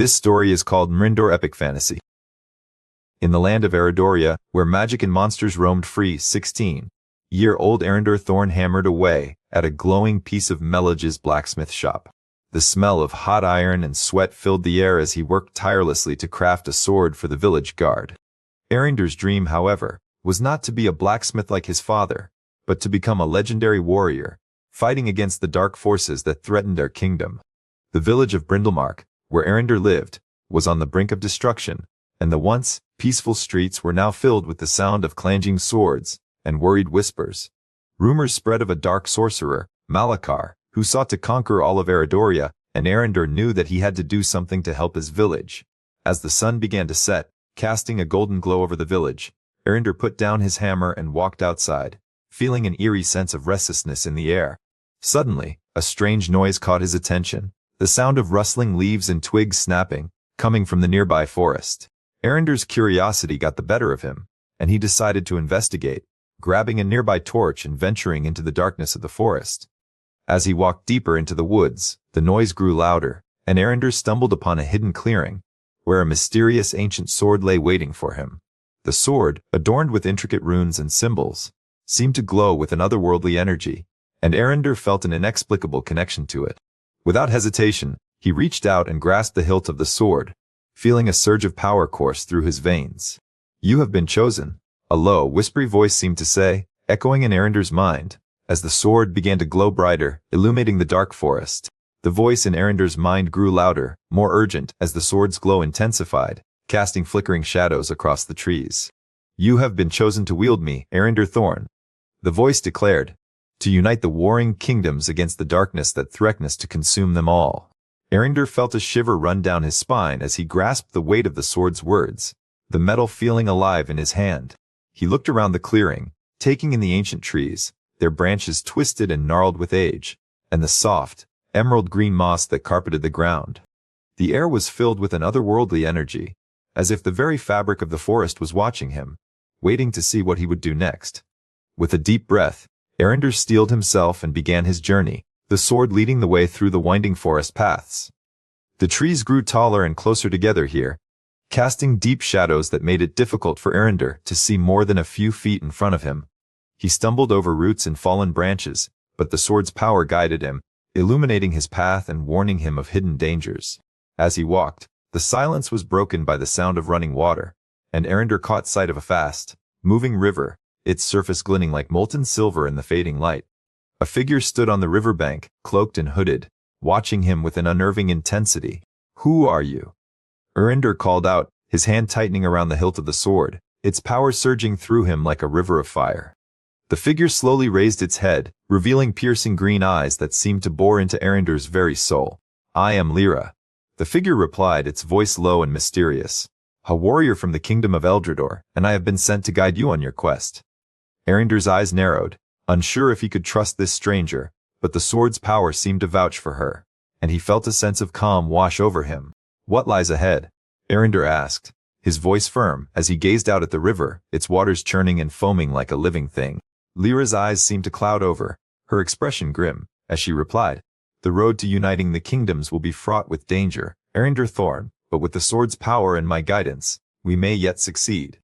This story is called Eryndor Epic Fantasy. In the land of Eridoria, where magic and monsters roamed free, 16-year-old Eryndor Thorne hammered away at a glowing piece of Melodge's blacksmith shop. The smell of hot iron and sweat filled the air as he worked tirelessly to craft a sword for the village guard. Eryndor's dream, however, was not to be a blacksmith like his father, but to become a legendary warrior, fighting against the dark forces that threatened their kingdom. The village of Brindlemark, where Eryndor lived, was on the brink of destruction, and the once peaceful streets were now filled with the sound of clanging swords and worried whispers. Rumors spread of a dark sorcerer, Malakar, who sought to conquer all of Eridoria, and Eryndor knew that he had to do something to help his village. As the sun began to set, casting a golden glow over the village, Eryndor put down his hammer and walked outside, feeling an eerie sense of restlessness in the air. Suddenly, a strange noise caught his attention, the sound of rustling leaves and twigs snapping, coming from the nearby forest. Eryndor's curiosity got the better of him, and he decided to investigate, grabbing a nearby torch and venturing into the darkness of the forest. As he walked deeper into the woods, the noise grew louder, and Eryndor stumbled upon a hidden clearing, where a mysterious ancient sword lay waiting for him. The sword, adorned with intricate runes and symbols, seemed to glow with an otherworldly energy, and Eryndor felt an inexplicable connection to it. Without hesitation, he reached out and grasped the hilt of the sword, feeling a surge of power course through his veins. "You have been chosen," a low, whispery voice seemed to say, echoing in Eryndor's mind, as the sword began to glow brighter, illuminating the dark forest. The voice in Eryndor's mind grew louder, more urgent, as the sword's glow intensified, casting flickering shadows across the trees. "You have been chosen to wield me, Eryndor Thorne," the voice declared, "to unite the warring kingdoms against the darkness that threatens to consume them all." Eryndor felt a shiver run down his spine as he grasped the weight of the sword's words, the metal feeling alive in his hand. He looked around the clearing, taking in the ancient trees, their branches twisted and gnarled with age, and the soft, emerald-green moss that carpeted the ground. The air was filled with an otherworldly energy, as if the very fabric of the forest was watching him, waiting to see what he would do next. With a deep breath, Eryndor steeled himself and began his journey, the sword leading the way through the winding forest paths. The trees grew taller and closer together here, casting deep shadows that made it difficult for Eryndor to see more than a few feet in front of him. He stumbled over roots and fallen branches, but the sword's power guided him, illuminating his path and warning him of hidden dangers. As he walked, the silence was broken by the sound of running water, and Eryndor caught sight of a fast-moving river, its surface glinting like molten silver in the fading light. A figure stood on the riverbank, cloaked and hooded, watching him with an unnerving intensity. "Who are you?" Eryndor called out, his hand tightening around the hilt of the sword, its power surging through him like a river of fire. The figure slowly raised its head, revealing piercing green eyes that seemed to bore into Eryndor's very soul. "I am Lyra," the figure replied, its voice low and mysterious. "A warrior from the kingdom of Eldredor, and I have been sent to guide you on your quest." Eryndor's eyes narrowed, unsure if he could trust this stranger, but the sword's power seemed to vouch for her, and he felt a sense of calm wash over him. "What lies ahead?" Eryndor asked, his voice firm, as he gazed out at the river, its waters churning and foaming like a living thing. Lyra's eyes seemed to cloud over, her expression grim, as she replied, "The road to uniting the kingdoms will be fraught with danger, Eryndor Thorne, but with the sword's power and my guidance, we may yet succeed."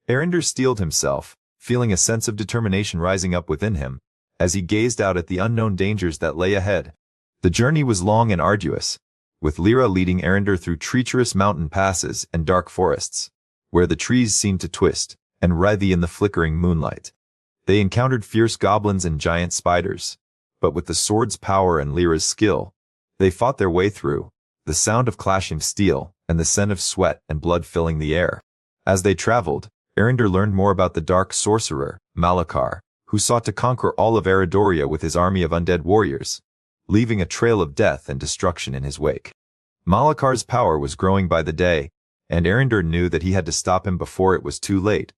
Eryndor steeled himself, feeling a sense of determination rising up within him, as he gazed out at the unknown dangers that lay ahead. The journey was long and arduous, with Lyra leading Eryndor through treacherous mountain passes and dark forests, where the trees seemed to twist and writhe in the flickering moonlight. They encountered fierce goblins and giant spiders, but with the sword's power and Lyra's skill, they fought their way through, the sound of clashing steel and the scent of sweat and blood filling the air. As they traveled, Eryndor learned more about the dark sorcerer, Malakar, who sought to conquer all of Eridoria with his army of undead warriors, leaving a trail of death and destruction in his wake. Malakar's power was growing by the day, and Eryndor knew that he had to stop him before it was too late,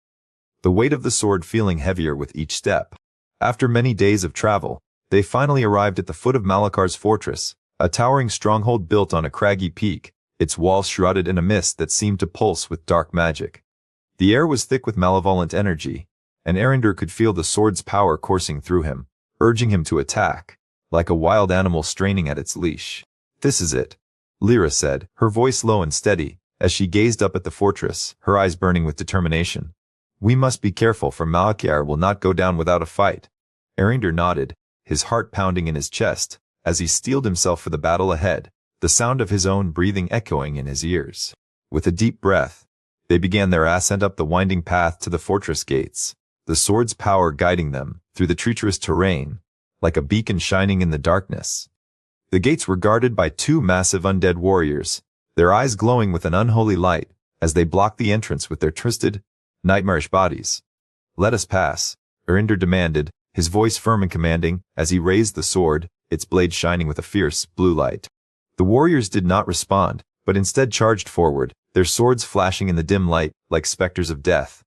the weight of the sword feeling heavier with each step. After many days of travel, they finally arrived at the foot of Malakar's fortress, a towering stronghold built on a craggy peak, its walls shrouded in a mist that seemed to pulse with dark magic. The air was thick with malevolent energy, and Eryndor could feel the sword's power coursing through him, urging him to attack, like a wild animal straining at its leash. "This is it," Lyra said, her voice low and steady, as she gazed up at the fortress, her eyes burning with determination. We must be careful, for Malachiar will not go down without a fight. Eryndor nodded, his heart pounding in his chest, as he steeled himself for the battle ahead, the sound of his own breathing echoing in his ears. With a deep breath, they began their ascent up the winding path to the fortress gates, the sword's power guiding them through the treacherous terrain, like a beacon shining in the darkness. The gates were guarded by two massive undead warriors, their eyes glowing with an unholy light, as they blocked the entrance with their twisted, nightmarish bodies. Let us pass, Eryndor demanded, his voice firm and commanding, as he raised the sword, its blade shining with a fierce, blue light. The warriors did not respond, but instead charged forward, their swords flashing in the dim light like specters of death.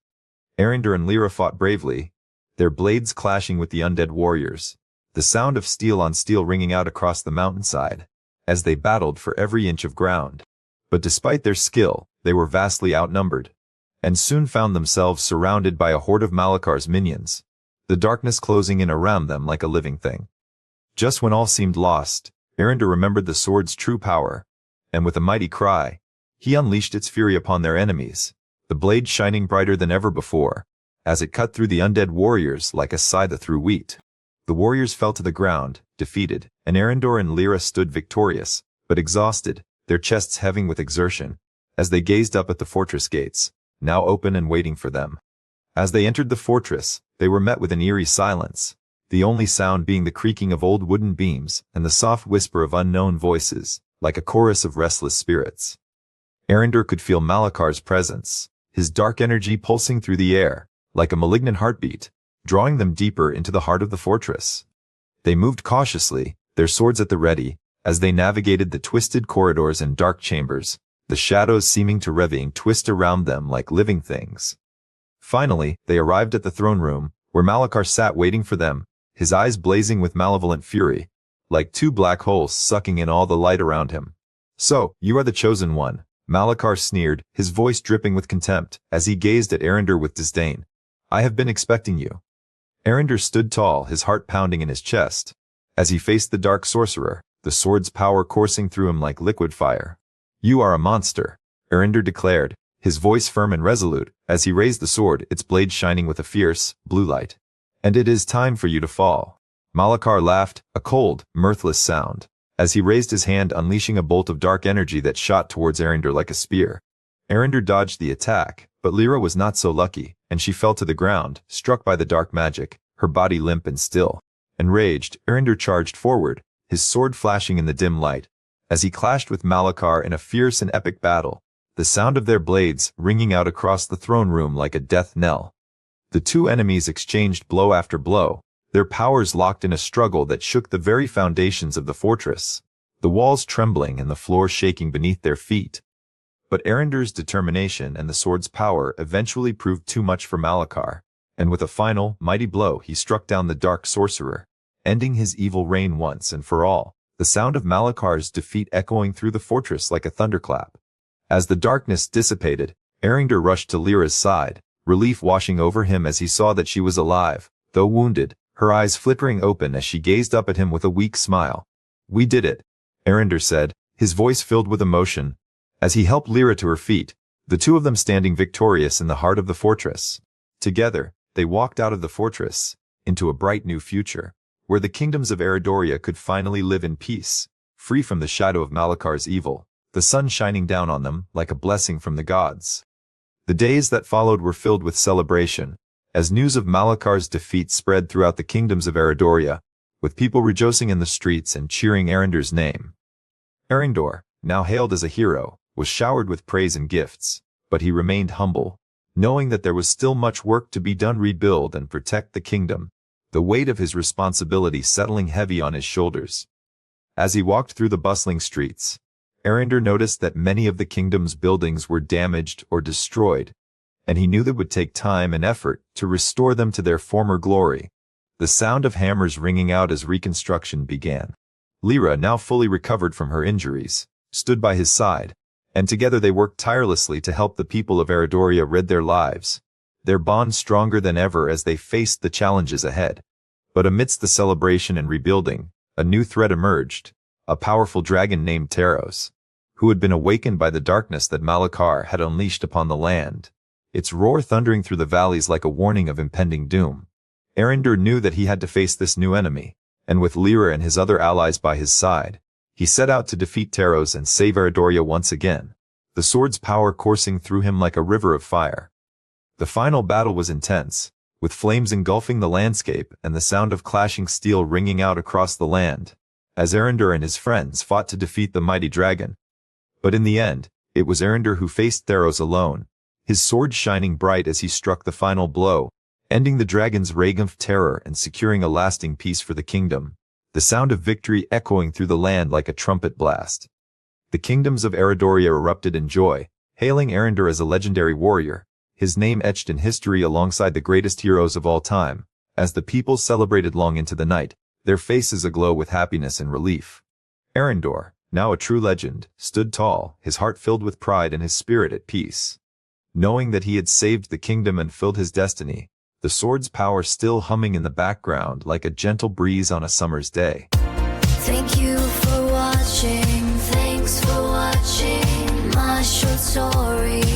Eryndor and Lyra fought bravely, their blades clashing with the undead warriors, the sound of steel on steel ringing out across the mountainside, as they battled for every inch of ground. But despite their skill, they were vastly outnumbered, and soon found themselves surrounded by a horde of Malachar's minions, the darkness closing in around them like a living thing. Just when all seemed lost, Eryndor remembered the sword's true power, and with a mighty cry, he unleashed its fury upon their enemies, the blade shining brighter than ever before, as it cut through the undead warriors like a scythe through wheat. The warriors fell to the ground, defeated, and Eryndor and Lyra stood victorious, but exhausted, their chests heaving with exertion, as they gazed up at the fortress gates, now open and waiting for them. As they entered the fortress, they were met with an eerie silence, the only sound being the creaking of old wooden beams and the soft whisper of unknown voices, like a chorus of restless spirits. Eryndor could feel Malachar's presence, his dark energy pulsing through the air, like a malignant heartbeat, drawing them deeper into the heart of the fortress. They moved cautiously, their swords at the ready, as they navigated the twisted corridors and dark chambers, the shadows seeming to twist around them like living things. Finally, they arrived at the throne room, where Malachar sat waiting for them, his eyes blazing with malevolent fury, like two black holes sucking in all the light around him. So, you are the chosen one, Malachar sneered, his voice dripping with contempt, as he gazed at Eryndor with disdain. I have been expecting you. Eryndor stood tall, his heart pounding in his chest, as he faced the dark sorcerer, the sword's power coursing through him like liquid fire. You are a monster, Eryndor declared, his voice firm and resolute, as he raised the sword, its blade shining with a fierce, blue light. And it is time for you to fall. Malachar laughed, a cold, mirthless sound, as he raised his hand, unleashing a bolt of dark energy that shot towards Eryndor like a spear. Eryndor dodged the attack, but Lyra was not so lucky, and she fell to the ground, struck by the dark magic, her body limp and still. Enraged, Eryndor charged forward, his sword flashing in the dim light, as he clashed with Malachar in a fierce and epic battle, the sound of their blades ringing out across the throne room like a death knell. The two enemies exchanged blow after blow, their powers locked in a struggle that shook the very foundations of the fortress, the walls trembling and the floor shaking beneath their feet. But Eryndor's determination and the sword's power eventually proved too much for Malachar, and with a final, mighty blow he struck down the dark sorcerer, ending his evil reign once and for all, the sound of Malachar's defeat echoing through the fortress like a thunderclap. As the darkness dissipated, Eryndor rushed to Lyra's side, relief washing over him as he saw that she was alive, though wounded, her eyes flickering open as she gazed up at him with a weak smile. We did it, Eryndor said, his voice filled with emotion, as he helped Lyra to her feet, the two of them standing victorious in the heart of the fortress. Together, they walked out of the fortress, into a bright new future, where the kingdoms of Eridoria could finally live in peace, free from the shadow of Malachar's evil, the sun shining down on them like a blessing from the gods. The days that followed were filled with celebration, as news of Malachar's defeat spread throughout the kingdoms of Eridoria, with people rejoicing in the streets and cheering Eryndor's name. Eryndor, now hailed as a hero, was showered with praise and gifts, but he remained humble, knowing that there was still much work to be done to rebuild and protect the kingdom, the weight of his responsibility settling heavy on his shoulders. As he walked through the bustling streets, Eryndor noticed that many of the kingdom's buildings were damaged or destroyed, and he knew that it would take time and effort to restore them to their former glory, the sound of hammers ringing out as reconstruction began. Lyra, now fully recovered from her injuries, stood by his side, and together they worked tirelessly to help the people of Eridoria rid their lives, their bond stronger than ever as they faced the challenges ahead. But amidst the celebration and rebuilding, a new threat emerged, a powerful dragon named Taros. who had been awakened by the darkness that Malachar had unleashed upon the land, its roar thundering through the valleys like a warning of impending doom. Eryndor knew that he had to face this new enemy, and with Lyra and his other allies by his side, he set out to defeat Taros and save Eridoria once again, the sword's power coursing through him like a river of fire. The final battle was intense, with flames engulfing the landscape and the sound of clashing steel ringing out across the land, as Eryndor and his friends fought to defeat the mighty dragon. But in the end, it was Eryndor who faced Taros alone, his sword shining bright as he struck the final blow, ending the dragon's reign of terror and securing a lasting peace for the kingdom, the sound of victory echoing through the land like a trumpet blast. The kingdoms of Eridoria erupted in joy, hailing Eryndor as a legendary warrior, his name etched in history alongside the greatest heroes of all time, as the people celebrated long into the night, their faces aglow with happiness and relief. Eryndor, now a true legend, stood tall, his heart filled with pride and his spirit at peace. Knowing that he had saved the kingdom and filled his destiny, the sword's power still humming in the background like a gentle breeze on a summer's day. Thank you for watching, thanks for watching my short story.